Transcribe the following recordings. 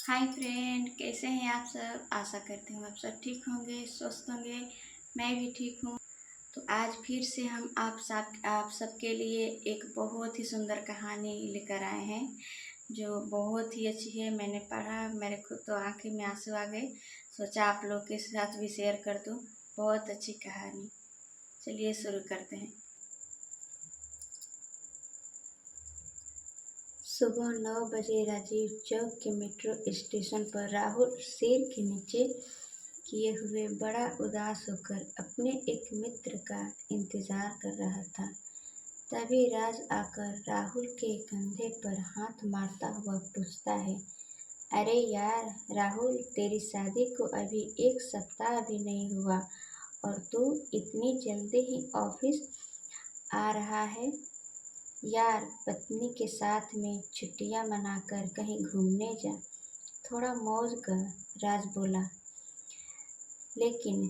Hi friend, कैसे हैं आप सब। आशा करती हूँ आप सब ठीक होंगे, स्वस्थ होंगे। मैं भी ठीक हूँ। तो आज फिर से हम आप सबके लिए एक बहुत ही सुंदर कहानी लेकर आए हैं जो बहुत ही अच्छी है। मैंने पढ़ा, मेरे को तो आंखें में आंसू आ गए। सोचा आप लोग के साथ भी शेयर कर दूँ। बहुत अच्छी कहानी। चलिए शुरू करते हैं। सुबह 9 बजे राजीव चौक के मेट्रो स्टेशन पर राहुल शेर के नीचे किए हुए बड़ा उदास होकर अपने एक मित्र का इंतजार कर रहा था। तभी राज आकर राहुल के कंधे पर हाथ मारता हुआ पूछता है, अरे यार राहुल, तेरी शादी को अभी 1 सप्ताह भी नहीं हुआ और तू इतनी जल्दी ही ऑफिस आ रहा है। यार, पत्नी के साथ में छुट्टियां मनाकर कहीं घूमने जा, थोड़ा मौज कर। राज बोला। लेकिन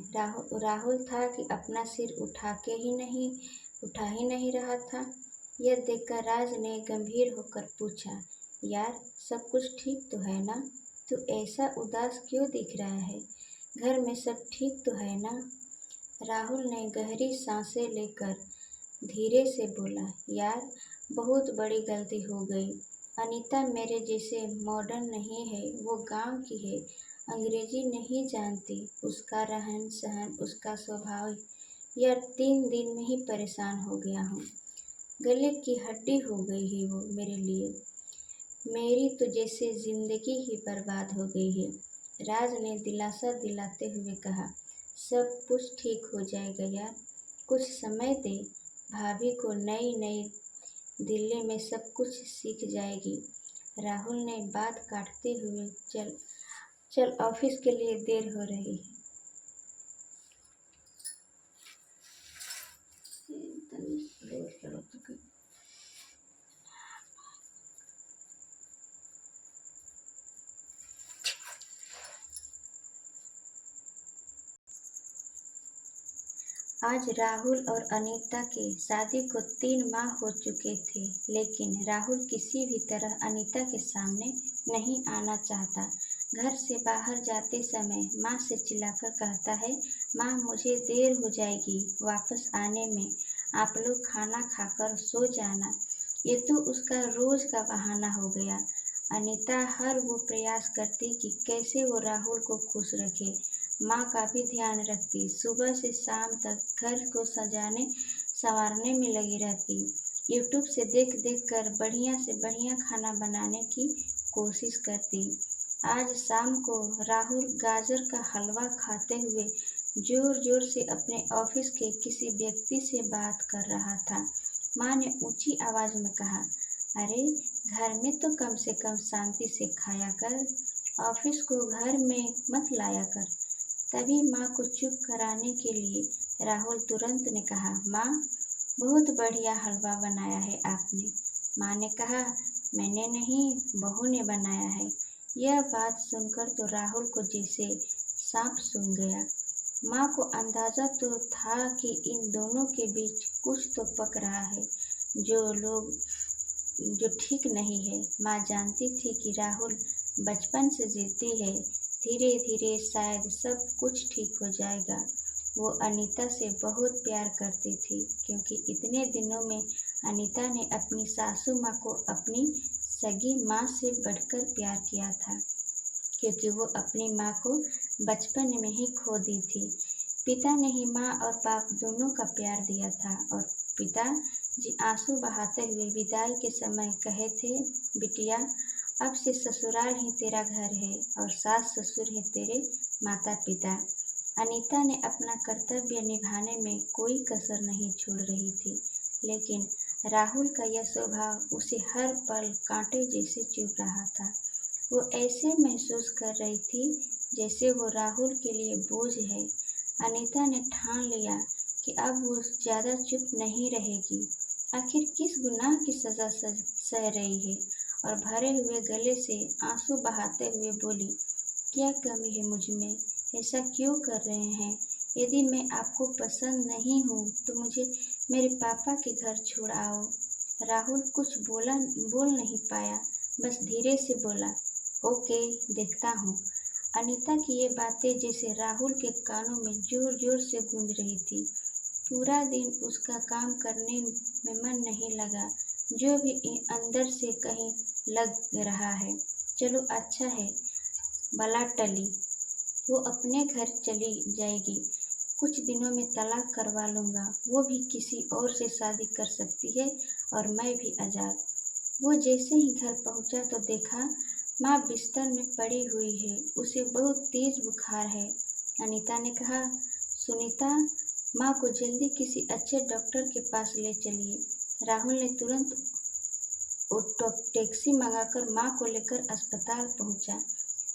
राहुल था कि अपना सिर उठा ही नहीं रहा था। यह देखकर राज ने गंभीर होकर पूछा, यार सब कुछ ठीक तो है ना? तू ऐसा उदास क्यों दिख रहा है? घर में सब ठीक तो है ना? राहुल ने गहरी सांसें लेकर धीरे से बोला, यार बहुत बड़ी गलती हो गई। अनीता मेरे जैसे मॉडर्न नहीं है, वो गांव की है, अंग्रेजी नहीं जानती। उसका रहन सहन, उसका स्वभाव, यार 3 दिन में ही परेशान हो गया हूँ। गले की हड्डी हो गई है वो मेरे लिए। मेरी तो जैसे जिंदगी ही बर्बाद हो गई है। राज ने दिलासा दिलाते हुए कहा, सब कुछ ठीक हो जाएगा यार, कुछ समय दे। भाभी को नई नई दिल्ली में सब कुछ सीख जाएगी। राहुल ने बात काटते हुए, चल चल ऑफिस के लिए देर हो रही है। आज राहुल और अनीता की शादी को 3 माह हो चुके थे, लेकिन राहुल किसी भी तरह अनीता के सामने नहीं आना चाहता। घर से बाहर जाते समय माँ से चिल्लाकर कहता है, माँ मुझे देर हो जाएगी वापस आने में, आप लोग खाना खाकर सो जाना। ये तो उसका रोज का बहाना हो गया। अनीता हर वो प्रयास करती कि कैसे वो राहुल को खुश रखे। माँ का भी ध्यान रखती, सुबह से शाम तक घर को सजाने संवारने में लगी रहती। यूट्यूब से देख देख कर बढ़िया से बढ़िया खाना बनाने की कोशिश करती। आज शाम को राहुल गाजर का हलवा खाते हुए जोर जोर से अपने ऑफिस के किसी व्यक्ति से बात कर रहा था। माँ ने ऊंची आवाज में कहा, अरे घर में तो कम से कम शांति से खाया कर, ऑफिस को घर में मत लाया कर। तभी माँ को चुप कराने के लिए राहुल तुरंत ने कहा, माँ बहुत बढ़िया हलवा बनाया है आपने। माँ ने कहा, मैंने नहीं, बहू ने बनाया है। यह बात सुनकर तो राहुल को जैसे सांप सूंघ गया। माँ को अंदाजा तो था कि इन दोनों के बीच कुछ तो पक रहा है जो ठीक नहीं है। माँ जानती थी कि राहुल बचपन से जिद्दी है, धीरे धीरे शायद सब कुछ ठीक हो जाएगा। वो अनीता से बहुत प्यार करती थी, क्योंकि इतने दिनों में अनीता ने अपनी सासू माँ को अपनी सगी माँ से बढ़कर प्यार किया था, क्योंकि वो अपनी माँ को बचपन में ही खो दी थी। पिता ने ही माँ और बाप दोनों का प्यार दिया था, और पिताजी आंसू बहाते हुए विदाई के समय कहे थे, बिटिया अब से ससुराल ही तेरा घर है और सास ससुर ही तेरे माता पिता। अनीता ने अपना कर्तव्य निभाने में कोई कसर नहीं छोड़ रही थी, लेकिन राहुल का यह स्वभाव उसे हर पल कांटे जैसे चुभ रहा था। वो ऐसे महसूस कर रही थी जैसे वो राहुल के लिए बोझ है। अनीता ने ठान लिया कि अब वो ज़्यादा चुप नहीं रहेगी। आखिर किस गुनाह की सज़ा सह रही है? और भरे हुए गले से आंसू बहाते हुए बोली, क्या कमी है मुझ में? ऐसा क्यों कर रहे हैं? यदि मैं आपको पसंद नहीं हूँ तो मुझे मेरे पापा के घर छोड़ आओ। राहुल कुछ बोल नहीं पाया, बस धीरे से बोला, ओके, देखता हूँ। अनीता की ये बातें जैसे राहुल के कानों में जोर जोर से गूंज रही थी। पूरा दिन उसका काम करने में मन नहीं लगा, जो भी अंदर से कहीं लग रहा है। चलो अच्छा है, बला टली। वो अपने घर चली जाएगी। कुछ दिनों में तलाक करवा लूँगा, वो भी किसी और से शादी कर सकती है और मैं भी आज़ाद। वो जैसे ही घर पहुँचा तो देखा माँ बिस्तर में पड़ी हुई है, उसे बहुत तेज बुखार है। अनीता ने कहा, सुनीता, माँ को जल्दी किसी अच्छे डॉक्टर के पास ले चलिए। राहुल ने तुरंत टैक्सी मंगाकर माँ को लेकर अस्पताल पहुँचा।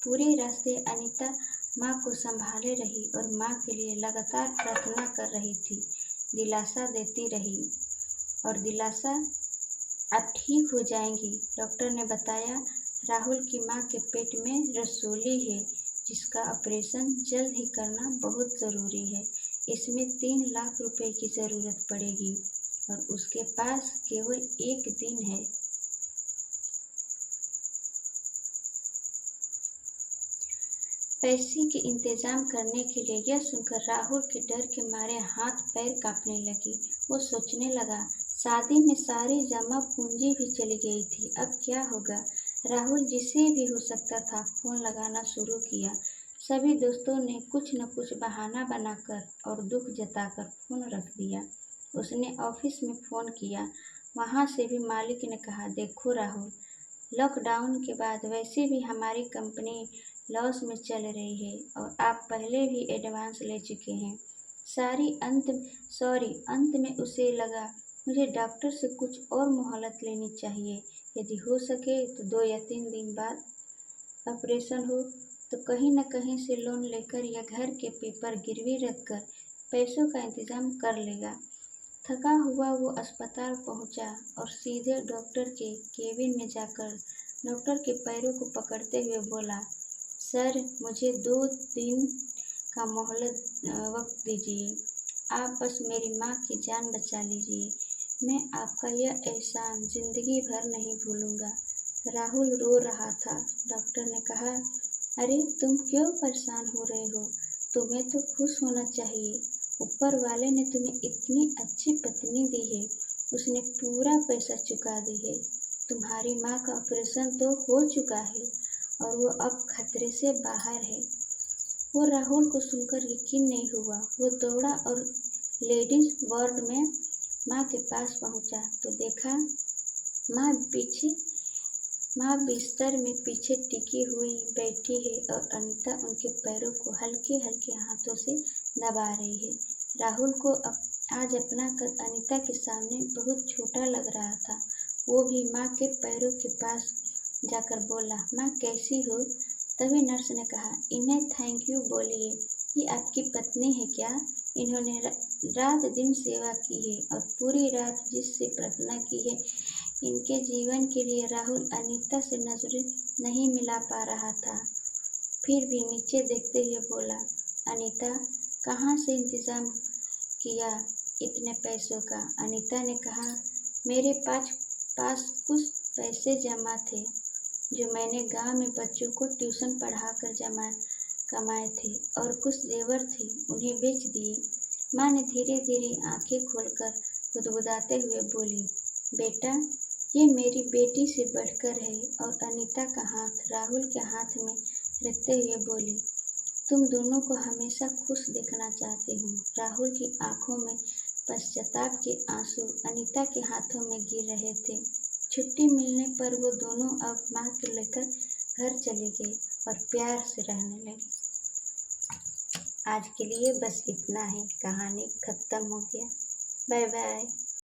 पूरे रास्ते अनीता माँ को संभाले रही और माँ के लिए लगातार प्रार्थना कर रही थी, दिलासा देती रही और दिलासा, आप ठीक हो जाएंगी। डॉक्टर ने बताया राहुल की माँ के पेट में रसोली है, जिसका ऑपरेशन जल्द ही करना बहुत ज़रूरी है। इसमें 3 लाख रुपए की ज़रूरत पड़ेगी और उसके पास केवल 1 दिन है। पैसे के इंतजाम करने के लिए। यह सुनकर राहुल के डर के मारे हाथ पैर कांपने लगी। वो सोचने लगा, शादी में सारी जमा पूंजी भी चली गई थी, अब क्या होगा। राहुल जिसे भी हो सकता था फोन लगाना शुरू किया। सभी दोस्तों ने कुछ न कुछ बहाना बनाकर और दुख जताकर फोन रख दिया। उसने ऑफिस में फ़ोन किया। वहाँ से भी मालिक ने कहा, देखो राहुल, लॉकडाउन के बाद वैसे भी हमारी कंपनी लॉस में चल रही है और आप पहले भी एडवांस ले चुके हैं। अंत में उसे लगा, मुझे डॉक्टर से कुछ और मोहलत लेनी चाहिए। यदि हो सके तो 2 या 3 दिन बाद ऑपरेशन हो तो कहीं न कहीं से लोन लेकर या घर के पेपर गिरवी रखकर पैसों का इंतजाम कर लेगा। थका हुआ वो अस्पताल पहुंचा और सीधे डॉक्टर के केबिन में जाकर डॉक्टर के पैरों को पकड़ते हुए बोला, सर, मुझे 2 दिन का वक्त दीजिए। आप बस मेरी माँ की जान बचा लीजिए। मैं आपका यह एहसान जिंदगी भर नहीं भूलूंगा। राहुल रो रहा था। डॉक्टर ने कहा, अरे तुम क्यों परेशान हो रहे हो? तुम्हें तो खुश होना चाहिए। ऊपर वाले ने तुम्हें इतनी अच्छी पत्नी दी है, उसने पूरा पैसा चुका दी है। तुम्हारी माँ का ऑपरेशन तो हो चुका है और वो अब खतरे से बाहर है। वो राहुल को सुनकर यकीन नहीं हुआ। वो दौड़ा और लेडीज वार्ड में माँ के पास पहुँचा तो देखा माँ बिस्तर में पीछे टिकी हुई बैठी है और अनीता उनके पैरों को हल्के हल्के हाथों से दबा रही है। राहुल को आज अपना कद अनीता के सामने बहुत छोटा लग रहा था। वो भी माँ के पैरों के पास जाकर बोला, माँ कैसी हो? तभी नर्स ने कहा, इन्हें थैंक यू बोलिए, ये आपकी पत्नी है क्या? इन्होंने रात दिन सेवा की है और पूरी रात जिससे प्रार्थना की है। इनके जीवन के लिए राहुल अनीता से नजरें नहीं मिला पा रहा था, फिर भी नीचे देखते हुए बोला, अनीता, कहाँ से इंतजाम किया इतने पैसों का? अनीता ने कहा, मेरे पास कुछ पैसे जमा थे जो मैंने गांव में बच्चों को ट्यूशन पढ़ाकर कमाए थे और कुछ जेवर थे, उन्हें बेच दिए। माँ ने धीरे धीरे आंखें खोलकर बुदबुदाते हुए बोली, बेटा, ये मेरी बेटी से बढ़कर है। और अनीता का हाथ राहुल के हाथ में रखते हुए बोली, तुम दोनों को हमेशा खुश देखना चाहती हूँ। राहुल की आंखों में पश्चाताप के आंसू अनीता के हाथों में गिर रहे थे। छुट्टी मिलने पर वो दोनों अब माँ को लेकर घर चले गए और प्यार से रहने लगे। आज के लिए बस इतना ही। कहानी खत्म हो गया। Bye bye.